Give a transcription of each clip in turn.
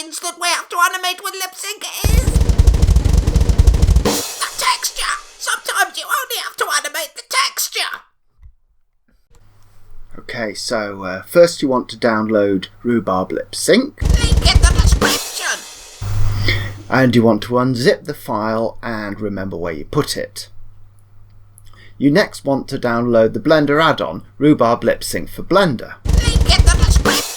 means that we have to animate with lip sync is the texture. Sometimes you only have to animate the texture. Okay, so first you want to download Rhubarb Lipsync. Link in the description. And you want to unzip the file and remember where you put it. You next want to download the Blender add-on, Rhubarb Lipsync for Blender. Link in the description.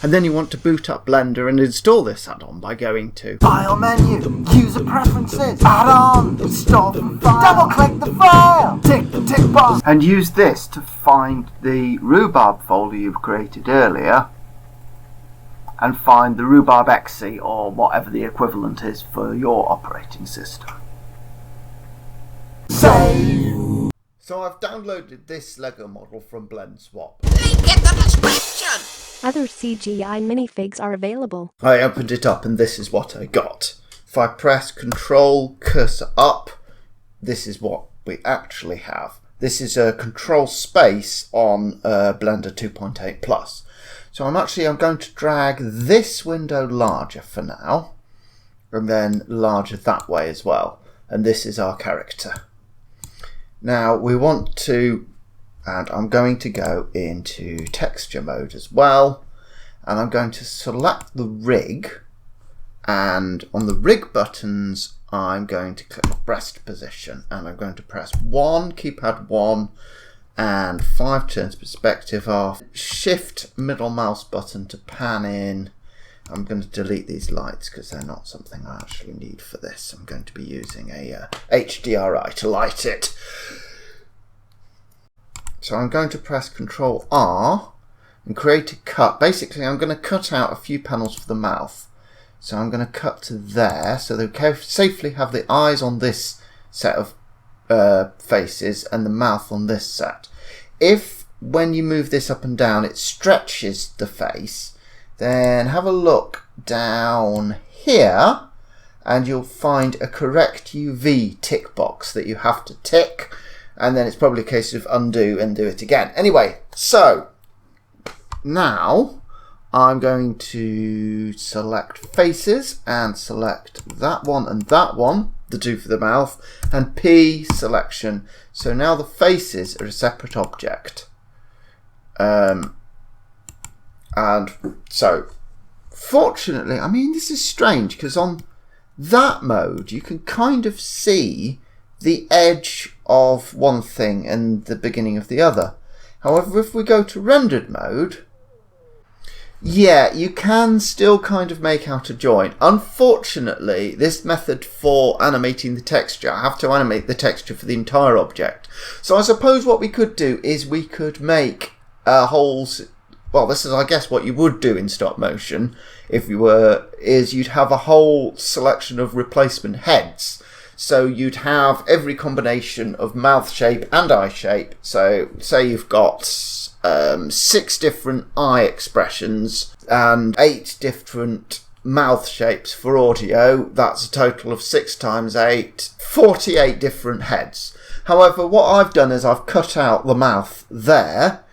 And then you want to boot up Blender and install this add-on by going to File menu, User Preferences, Add-on, Install from File, double-click the file, tick the tick box, and use this to find the Rhubarb folder you've created earlier and find the Rhubarb exe or whatever the equivalent is for your operating system. Save! So I've downloaded this Lego model from BlendSwap. Link in the description. Other CGI minifigs are available. I opened it up and this is what I got. If I press Control Cursor up, this is what we actually have. This is a control space on Blender 2.8 Plus. So I'm going to drag this window larger for now, and then larger that way as well. And this is our character. Now we want to, and I'm going to go into texture mode as well, and I'm going to select the rig, and on the rig buttons I'm going to click breast position, and I'm going to press 1, keypad 1, and 5 turns perspective off, shift middle mouse button to pan in. I'm going to delete these lights because they're not something I actually need for this. I'm going to be using a HDRI to light it. So I'm going to press Ctrl R and create a cut. Basically I'm going to cut out a few panels for the mouth. So I'm going to cut to there so they safely have the eyes on this set of faces and the mouth on this set. If when you move this up and down it stretches the face, then have a look down here and you'll find a correct UV tick box that you have to tick, and then it's probably a case of undo and do it again. Anyway, so now I'm going to select faces and select that one and that one, the two for the mouth, and P selection. So now the faces are a separate object. And so, fortunately, I mean, this is strange because on that mode you can kind of see the edge of one thing and the beginning of the other. However, if we go to rendered mode, yeah, you can still kind of make out a joint. Unfortunately, this method for animating the texture, I have to animate the texture for the entire object. So I suppose what we could do is we could make a whole... Well, this is, I guess, what you would do in stop motion if you were, is you'd have a whole selection of replacement heads. So you'd have every combination of mouth shape and eye shape. So say you've got 6 different eye expressions and 8 different mouth shapes for audio. That's a total of 6 times 8, 48 different heads. However, what I've done is I've cut out the mouth there.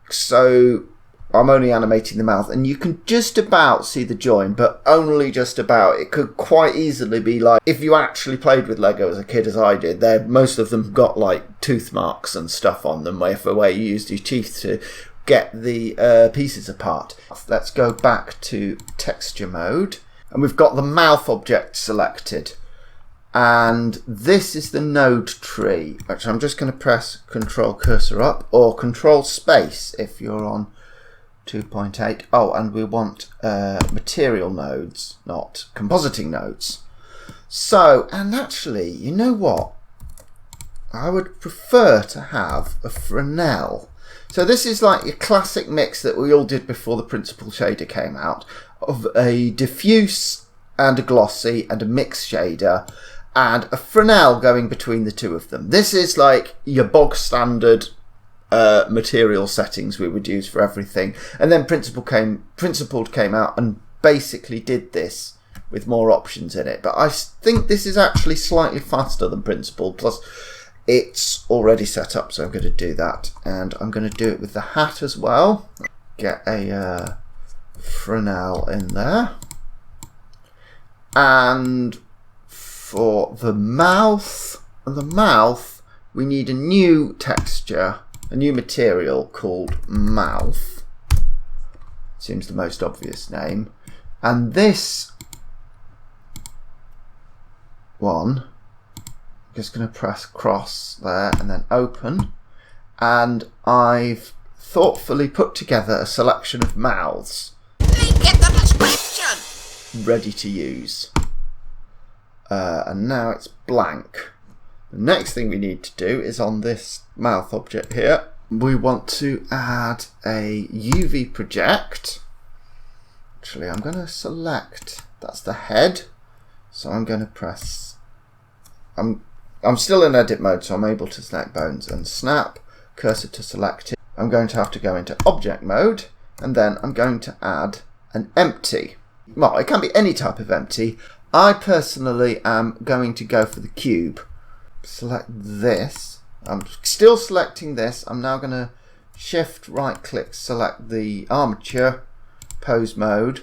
So I'm only animating the mouth, and you can just about see the join, but only just about. It could quite easily be like, if you actually played with Lego as a kid as I did, most of them got like tooth marks and stuff on them where you used your teeth to get the pieces apart. Let's go back to texture mode, and we've got the mouth object selected, and this is the node tree, which I'm just going to press Control Cursor up or Control Space if you're on 2.8. Oh, and we want material nodes, not compositing nodes. So, and actually, you know what? I would prefer to have a Fresnel. So this is like a classic mix that we all did before the Principled shader came out, of a diffuse and a glossy and a mix shader and a Fresnel going between the two of them. This is like your bog standard material settings we would use for everything, and then Principled came out and basically did this with more options in it, but I think this is actually slightly faster than Principled, plus it's already set up, so I'm going to do that, and I'm going to do it with the hat as well. Get a Fresnel in there, And for the mouth, we need a new texture, a new material called mouth. Seems the most obvious name. And this one, I'm just going to press cross there and then open. And I've thoughtfully put together a selection of mouths. Link in the description. Ready to use. And now it's blank. The next thing we need to do is on this mouth object here, we want to add a UV project. Actually, I'm going to select, that's the head. So I'm going to press, I'm still in edit mode, so I'm able to select bones and snap, cursor to selected. I'm going to have to go into object mode, and then I'm going to add an empty. Well, it can be any type of empty. I personally am going to go for the cube. Select this. I'm still selecting this. I'm now going to shift right click, select the armature, pose mode,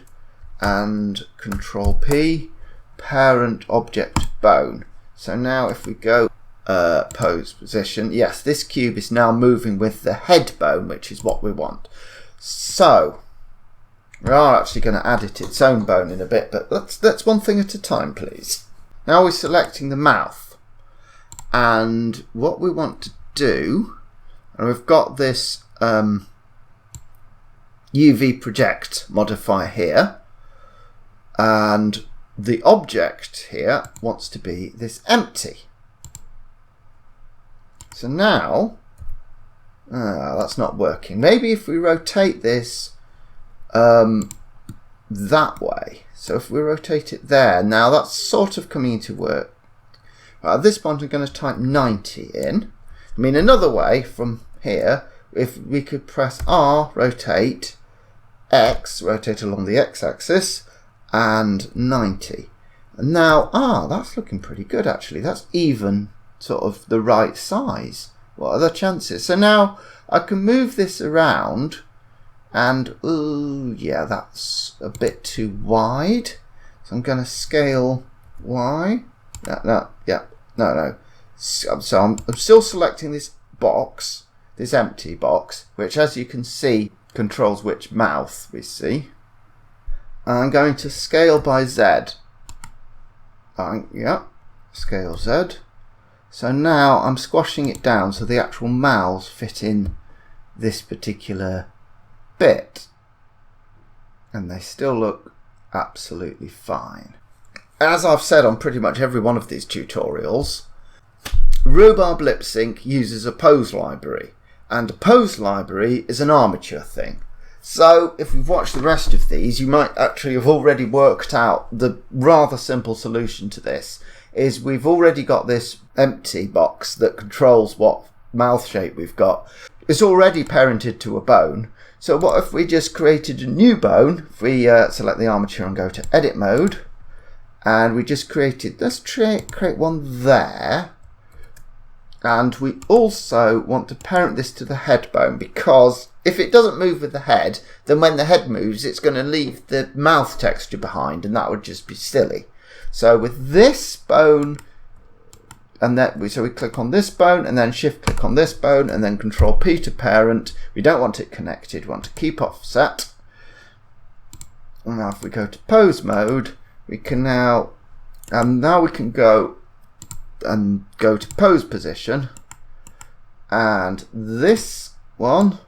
and control P, parent object bone. So now if we go pose position, yes, this cube is now moving with the head bone, which is what we want. So we are actually going to add it its own bone in a bit, but let's one thing at a time, please. Now we're selecting the mouth, and what we want to do, and we've got this UV project modifier here, and the object here wants to be this empty. So now that's not working. Maybe if we rotate this that way. So if we rotate it there, now that's sort of coming into work. At this point I'm going to type 90 in. I mean, another way from here, if we could press R, rotate, X, rotate along the X-axis, and 90. And now, that's looking pretty good actually. That's even sort of the right size. What are the chances? So now I can move this around, and ooh, yeah, that's a bit too wide. So I'm going to scale Y. No. So I'm still selecting this box, this empty box, which, as you can see, controls which mouth we see. And I'm going to scale by Z. Scale Z. So now I'm squashing it down so the actual mouths fit in this particular bit. And they still look absolutely fine. As I've said on pretty much every one of these tutorials, Rhubarb Lipsync uses a pose library, and a pose library is an armature thing. So if you've watched the rest of these, you might actually have already worked out the rather simple solution to this. Is we've already got this empty box that controls what mouth shape we've got. It's already parented to a bone. So what if we just created a new bone? If we select the armature and go to edit mode, and we just created, let's create one there. And we also want to parent this to the head bone, because if it doesn't move with the head, then when the head moves, it's going to leave the mouth texture behind, and that would just be silly. So with this bone, and so we click on this bone, and then shift click on this bone, and then control P to parent. We don't want it connected, we want to keep offset. And now if we go to pose mode, we can now we can go to pose position, and this one.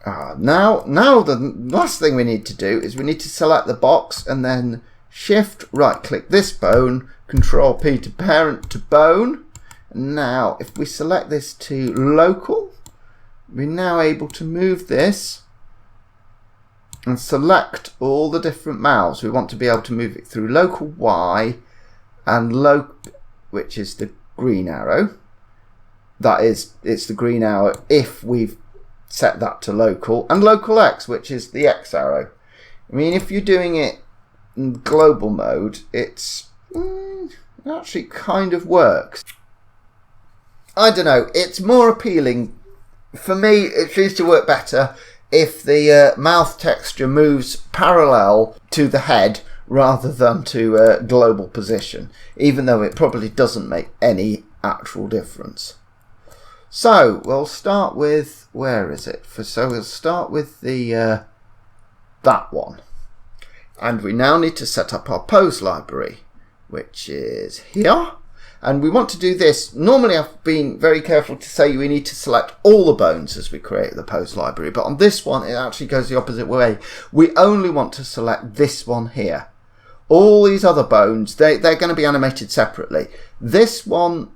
Now the last thing we need to do is we need to select the box and then shift right click this bone, control P to parent to bone. And now if we select this to local, we're now able to move this and select all the different mouths. We want to be able to move it through local Y and which is the green arrow. It's the green arrow if we've set that to local, and local X, which is the X arrow. I mean, if you're doing it in global mode, it actually kind of works. I don't know, it's more appealing. For me, it seems to work better if the mouth texture moves parallel to the head rather than to global position, even though it probably doesn't make any actual difference. So we'll start with, where is it? So we'll start with the that one. And we now need to set up our pose library, which is here. And we want to do this. Normally I've been very careful to say we need to select all the bones as we create the pose library, but on this one it actually goes the opposite way. We only want to select this one here. All these other bones, they're going to be animated separately. This one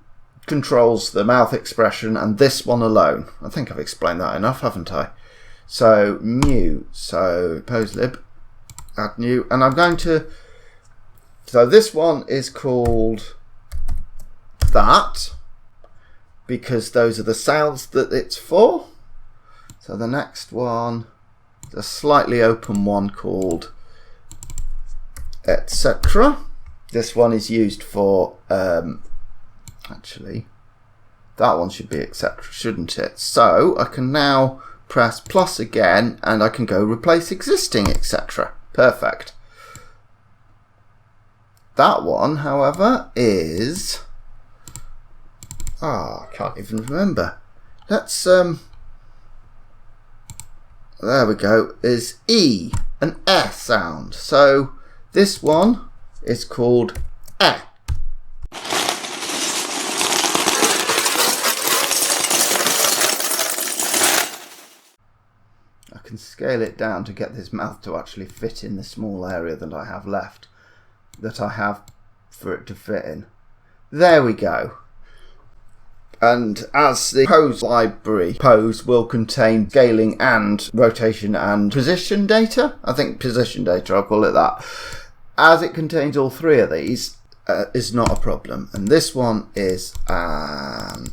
controls the mouth expression and this one alone. I think I've explained that enough, haven't I? So new, so pose lib, add new, and I'm going to, so this one is called that because those are the sounds that it's for. So the next one is a slightly open one called etc. This one is used for actually that one should be etc, shouldn't it? So I can now press plus again and I can go replace existing etc. Perfect. That one, however, is I can't even remember. Let's there we go, is E, an S sound. So this one is called E. I can scale it down to get this mouth to actually fit in the small area that I have left, that I have for it to fit in. There we go. And as the pose library, pose will contain scaling and rotation and position data. I think position data, I'll call it that. As it contains all three of these, is not a problem. And this one is an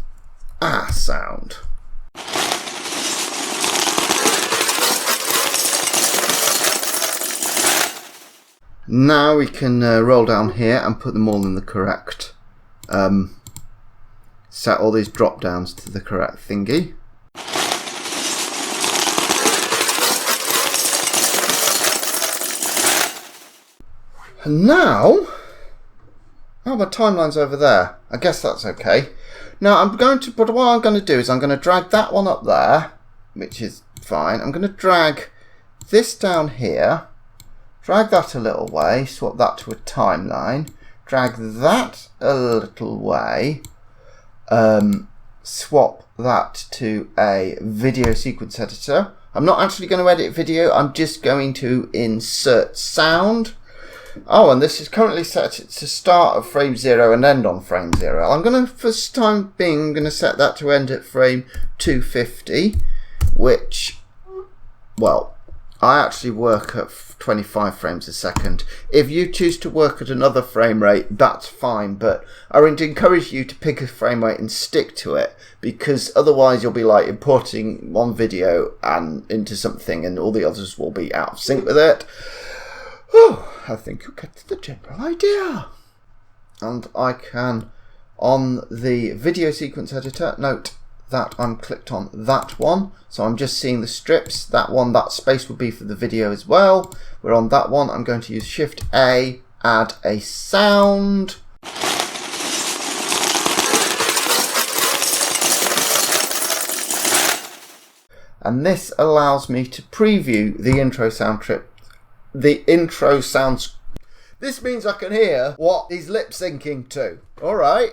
sound. Now we can roll down here and put them all in the correct, set all these drop downs to the correct thingy. And now, oh, my timeline's over there. I guess that's okay. Now I'm going to, but what I'm going to do is I'm going to drag that one up there, which is fine. I'm going to drag this down here. Drag that a little way, swap that to a timeline, drag that a little way, swap that to a video sequence editor. I'm not actually going to edit video, I'm just going to insert sound. Oh, and this is currently set to start at frame 0 and end on frame 0. I'm going to, for the time being, I'm going to set that to end at frame 250, which, well, I actually work at 25 frames a second. If you choose to work at another frame rate, that's fine, but I would encourage you to pick a frame rate and stick to it, because otherwise you'll be like importing one video and into something and all the others will be out of sync with it. Whew, I think you'll get the general idea. And I can, on the video sequence editor, note that I'm clicked on that one, so I'm just seeing the strips. That one, that space would be for the video as well. We're on that one. I'm going to use Shift A, add a sound. And this allows me to preview the intro sound trip. The intro sounds. This means I can hear what he's lip syncing to. All right.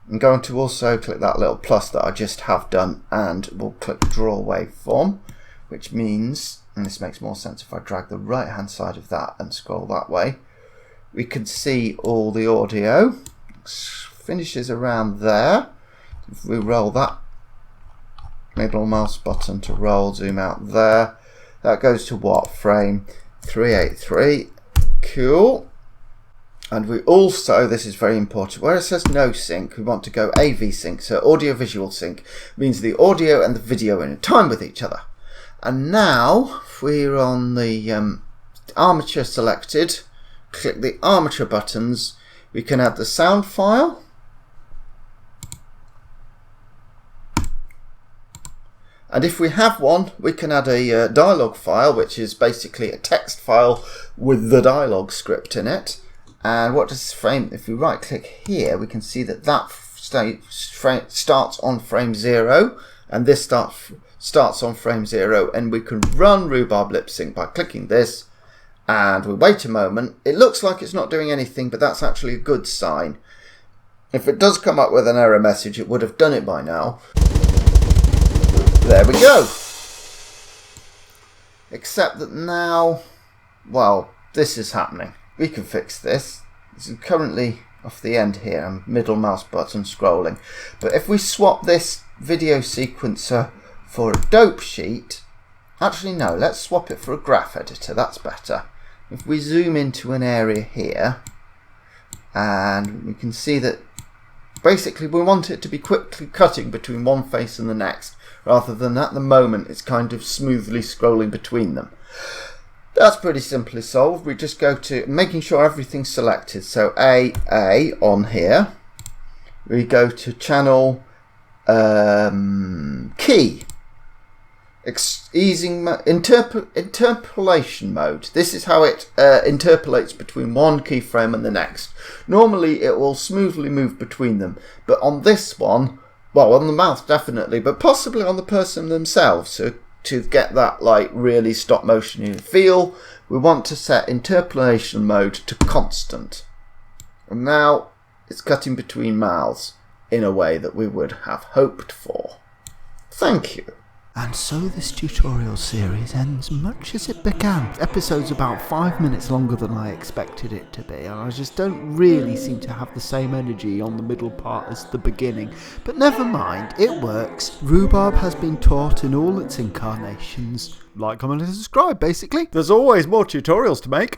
I'm going to also click that little plus that I just have done, and we'll click draw waveform, which means, and this makes more sense if I drag the right hand side of that and scroll that way, we can see all the audio. Finishes around there. If we roll that middle mouse button to roll, zoom out there, that goes to what? Frame 383. Cool. And we also, this is very important, where it says no sync, we want to go AV sync. So audio visual sync means the audio and the video are in time with each other. And now, if we're on the armature selected, click the armature buttons, we can add the sound file. And if we have one, we can add a dialogue file, which is basically a text file with the dialogue script in it. And what does frame, if we right click here, we can see that starts on frame 0, and this starts on frame 0, and we can run Rhubarb Lipsync by clicking this, and we wait a moment. It looks like it's not doing anything, but that's actually a good sign. If it does come up with an error message, it would have done it by now. There we go. Except that now, well, this is happening. We can fix this. This is currently off the end here, and middle mouse button scrolling. But if we swap this video sequencer for a dope sheet, actually no, let's swap it for a graph editor, that's better. If we zoom into an area here, and we can see that basically we want it to be quickly cutting between one face and the next, rather than at the moment it's kind of smoothly scrolling between them. That's pretty simply solved. We just go to making sure everything's selected. So A on here. We go to channel key. Interpolation mode. This is how it interpolates between one keyframe and the next. Normally it will smoothly move between them, but on this one, well, on the mouse definitely, but possibly on the person themselves. So to get that like really stop motion feel, we want to set interpolation mode to constant. And now it's cutting between mouths in a way that we would have hoped for. Thank you. And so this tutorial series ends much as it began. The episode's about 5 minutes longer than I expected it to be, and I just don't really seem to have the same energy on the middle part as the beginning. But never mind, it works. Rhubarb has been taught in all its incarnations. Like, comment and subscribe, basically. There's always more tutorials to make.